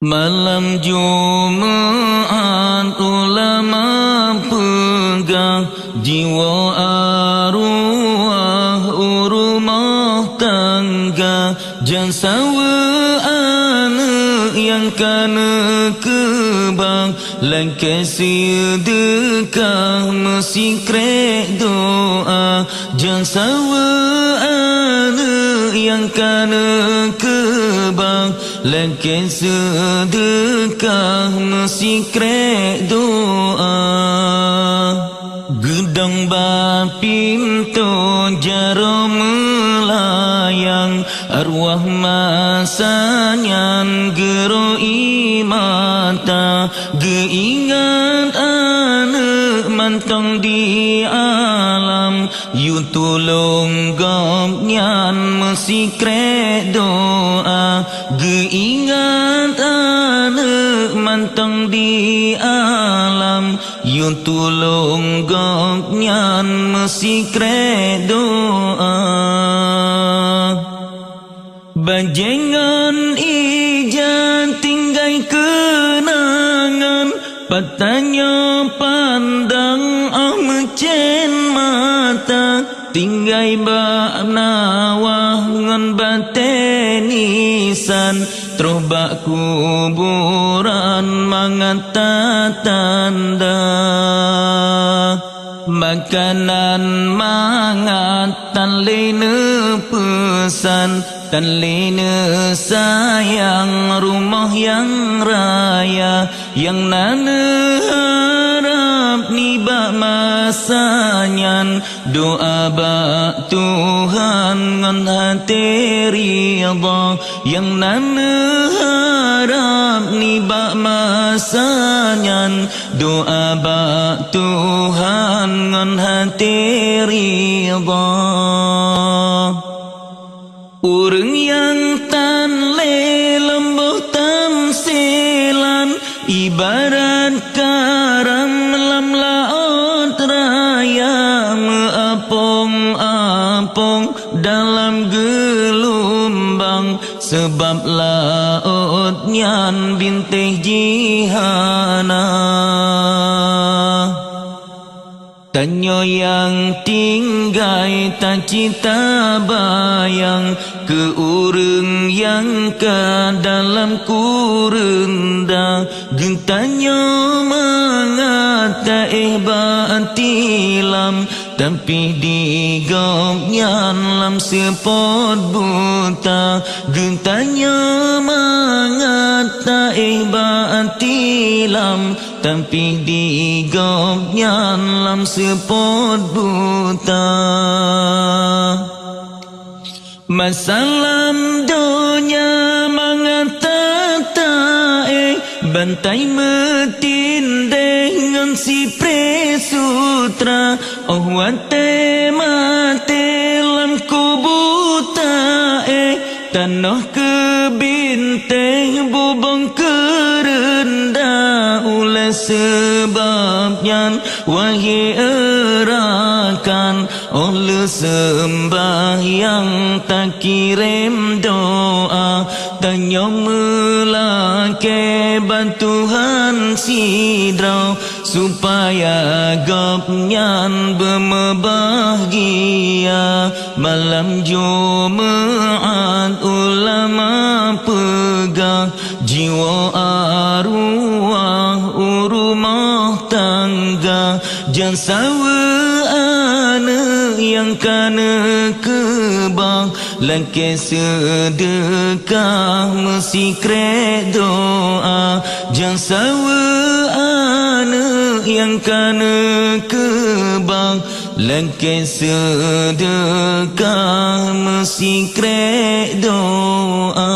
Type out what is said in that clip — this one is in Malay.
Malam Jumat ulama pegang jiwa arwah rumah tangga, jangan sawa anak yang kana kebang, langkah sedekah mesti krek doa, jangan sawa anak yang kana kebang, langkah sedekah mesti krek doa. Gedang bapinto jaro melayang, arwah masanyan gero imata, geingat anak mantang di alam, yu tulung gomnyan mesti krek doa, geingat anak mantang di alam, yu tulung gomnyan mesti krek doa. Bajengan ijan tinggai kenangan, patanya pandang mecen mata, tinggai bak nawah ngan batenisan, terus bak kuburan mangata tanda. Makanan mangat tan lene pesan, tan lene sayang rumah yang raya, yang nana harap ni bak masanyan, doa bak Tuhan ngan hati ridha, yang nana harap ni bak masanyan, doa bak Tuhan ngan hati ridha. Urang yang tan le lembuh tamsilan, ibarat karam lam laut raya, meapong-apong dalam gelombang, sebab laut nyan bintih jihana. Tanyo yang tinggai tak cita bayang, ke urang yang ke dalam kurenda, gentanyo mengata batilam, tapi digomnyan lam sepot buta, gentanyo mengata batilam, tapi digomnyan lam sepot buta. Masalam dunia mengata bantai metindeh ngan si presutra, oh wate mate lam kubuta tanah kebinteh bubong kerendah, ulah sebabnya wahai erakan, oleh sembahyang tak kirim doa, tanya melake bantuhan sidrau, supaya gopnyan berbahagia. Malam Jumat ulama pegang jiwa arwah rumah tangga, jangan sawa anak yang kana kebang, langkah sedekah mesti krek doa, jangan sawa anak yang kana kebang, langkah sedekah mesti krek doa.